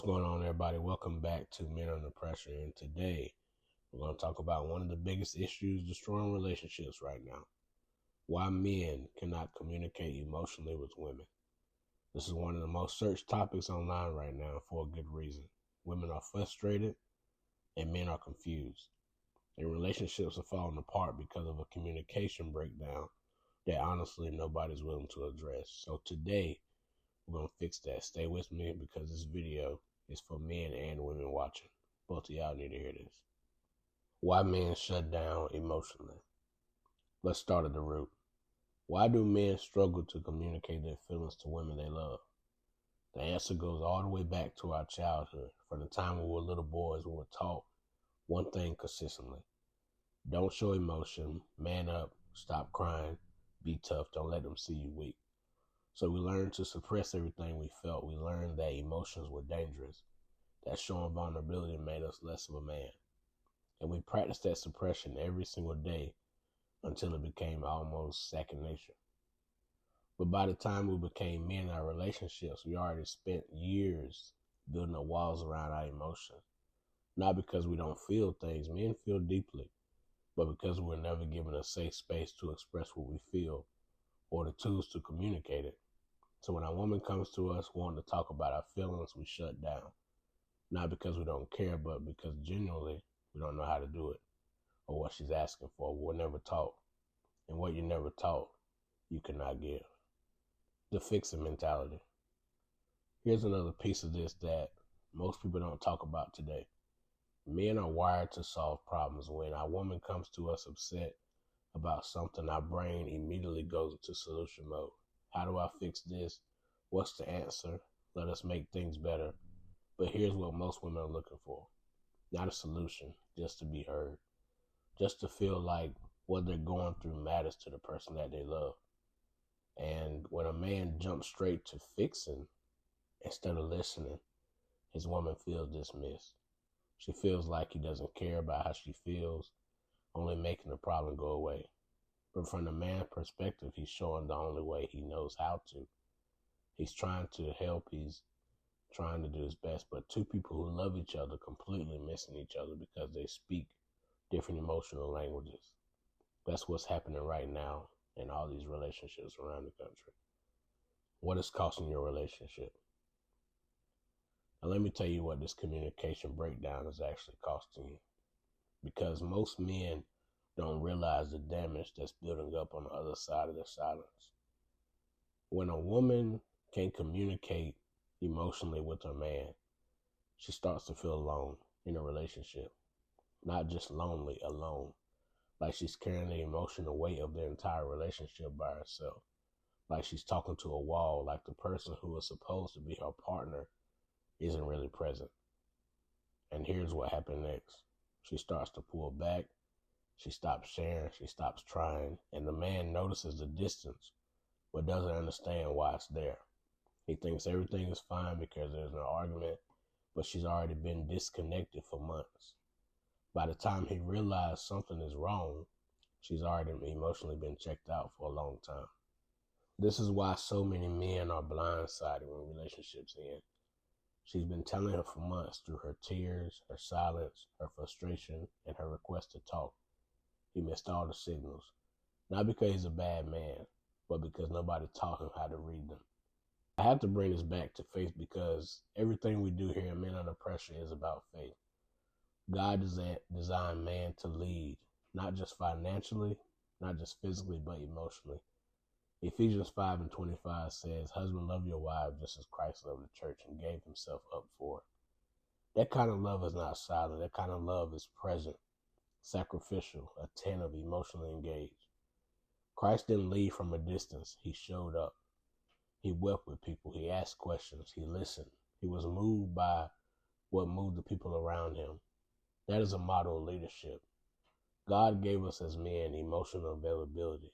What's going on, everybody? Welcome back to Men Under Pressure. And today we're going to talk about one of the biggest issues destroying relationships right now: why men cannot communicate emotionally with women. This is one of the most searched topics online right now for a good reason. Women are frustrated and men are confused. And relationships are falling apart because of a communication breakdown that honestly nobody's willing to address. So today we're going to fix that. Stay with me because this video is for men and women watching. Both of y'all need to hear this. Why men shut down emotionally. Let's start at the root. Why do men struggle to communicate their feelings to women they love? The answer goes all the way back to our childhood. From the time we were little boys, we were taught one thing consistently: don't show emotion, man up, stop crying, be tough, don't let them see you weak. So we learned to suppress everything we felt. We learned that emotions were dangerous, that showing vulnerability made us less of a man. And we practiced that suppression every single day until it became almost second nature. But by the time we became men in our relationships, we already spent years building up walls around our emotions. Not because we don't feel things, men feel deeply, but because we're never given a safe space to express what we feel or the tools to communicate it. So when a woman comes to us wanting to talk about our feelings, we shut down. Not because we don't care, but because genuinely we don't know how to do it or what she's asking for. We're never taught. And what you're never taught, you cannot give. The fixing mentality. Here's another piece of this that most people don't talk about today. Men are wired to solve problems. When a woman comes to us upset about something, our brain immediately goes into solution mode. How do I fix this? What's the answer? Let us make things better. But here's what most women are looking for: not a solution, just to be heard, just to feel like what they're going through matters to the person that they love. And when a man jumps straight to fixing instead of listening, his woman feels dismissed. She feels like he doesn't care about how she feels, only making the problem go away. But from the man's perspective, he's showing the only way he knows how to. He's trying to help, he's trying to do his best, but two people who love each other completely missing each other because they speak different emotional languages. That's what's happening right now in all these relationships around the country. What is costing your relationship? Now, let me tell you what this communication breakdown is actually costing you. Because most men don't realize the damage that's building up on the other side of their silence. When a woman can communicate emotionally with her man, she starts to feel alone in a relationship. Not just lonely, alone. Like she's carrying the emotional weight of the entire relationship by herself. Like she's talking to a wall, like the person who is supposed to be her partner isn't really present. And here's what happened next. She starts to pull back. She stops sharing. She stops trying. And the man notices the distance, but doesn't understand why it's there. He thinks everything is fine because there's no argument, but she's already been disconnected for months. By the time he realizes something is wrong, she's already emotionally been checked out for a long time. This is why so many men are blindsided when relationships end. She's been telling him for months through her tears, her silence, her frustration, and her request to talk. He missed all the signals. Not because he's a bad man, but because nobody taught him how to read them. I have to bring this back to faith because everything we do here in Men Under Pressure is about faith. God designed man to lead, not just financially, not just physically, but emotionally. Ephesians 5:25 says, "Husband, love your wife just as Christ loved the church and gave himself up for it." That kind of love is not silent. That kind of love is present, sacrificial, attentive, emotionally engaged. Christ didn't lead from a distance. He showed up. He wept with people. He asked questions. He listened. He was moved by what moved the people around him. That is a model of leadership. God gave us as men emotional availability,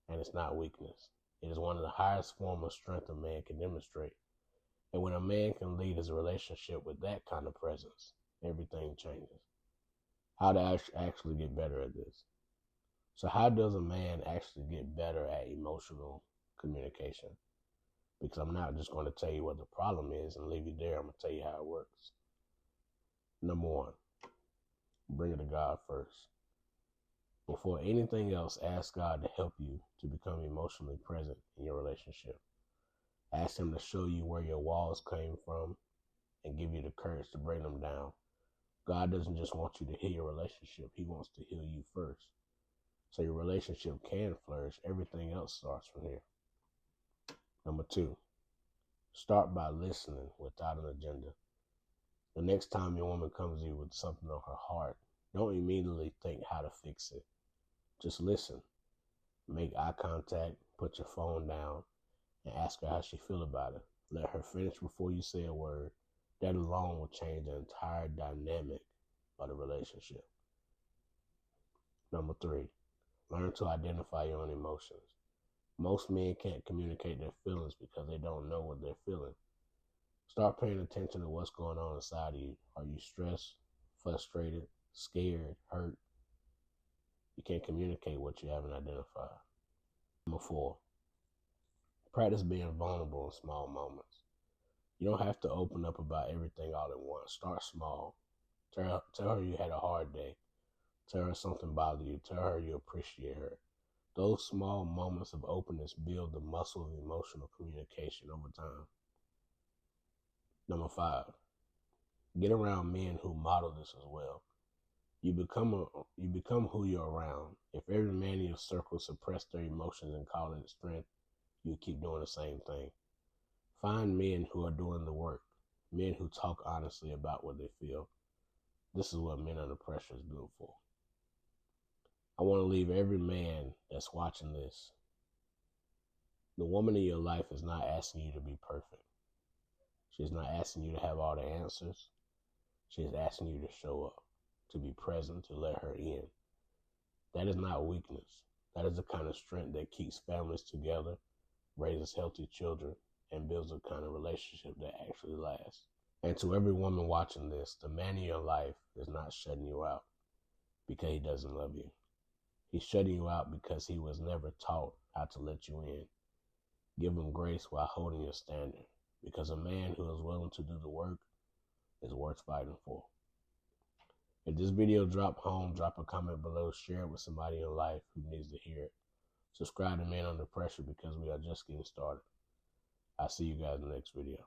and it's not weakness. It is one of the highest forms of strength a man can demonstrate. And when a man can lead his relationship with that kind of presence, everything changes. How to actually get better at this. So how does a man actually get better at emotional communication? because I'm not just going to tell you what the problem is and leave you there. I'm going to tell you how it works. Number one, bring it to God first. Before anything else, ask God to help you to become emotionally present in your relationship. Ask Him to show you where your walls came from and give you the courage to bring them down. God doesn't just want you to heal your relationship. He wants to heal you first. So your relationship can flourish. Everything else starts from here. Number two, start by listening without an agenda. The next time your woman comes to you with something on her heart, don't immediately think how to fix it. Just listen. Make eye contact, put your phone down, and ask her how she feel about it. Let her finish before you say a word. That alone will change the entire dynamic of the relationship. Number three, learn to identify your own emotions. Most men can't communicate their feelings because they don't know what they're feeling. Start paying attention to what's going on inside of you. Are you stressed, frustrated, scared, hurt? You can't communicate what you haven't identified. Number four, practice being vulnerable in small moments. You don't have to open up about everything all at once. Start small. Tell her you had a hard day. Tell her something bothered you. Tell her you appreciate her. Those small moments of openness build the muscle of emotional communication over time. Number five, get around men who model this as well. You become who you're around. If every man in your circle suppressed their emotions and call it strength, you keep doing the same thing. Find men who are doing the work, men who talk honestly about what they feel. This is what Men Under Pressure is built for. I want to leave every man that's watching this. The woman in your life is not asking you to be perfect. She's not asking you to have all the answers. She's asking you to show up, to be present, to let her in. That is not weakness. That is the kind of strength that keeps families together, raises healthy children, and builds a kind of relationship that actually lasts. And to every woman watching this, the man in your life is not shutting you out because he doesn't love you. He's shutting you out because he was never taught how to let you in. Give him grace while holding your standard, because a man who is willing to do the work is worth fighting for. If this video dropped home, drop a comment below, share it with somebody in your life who needs to hear it. Subscribe to Men Under Pressure because we are just getting started. I'll see you guys in the next video.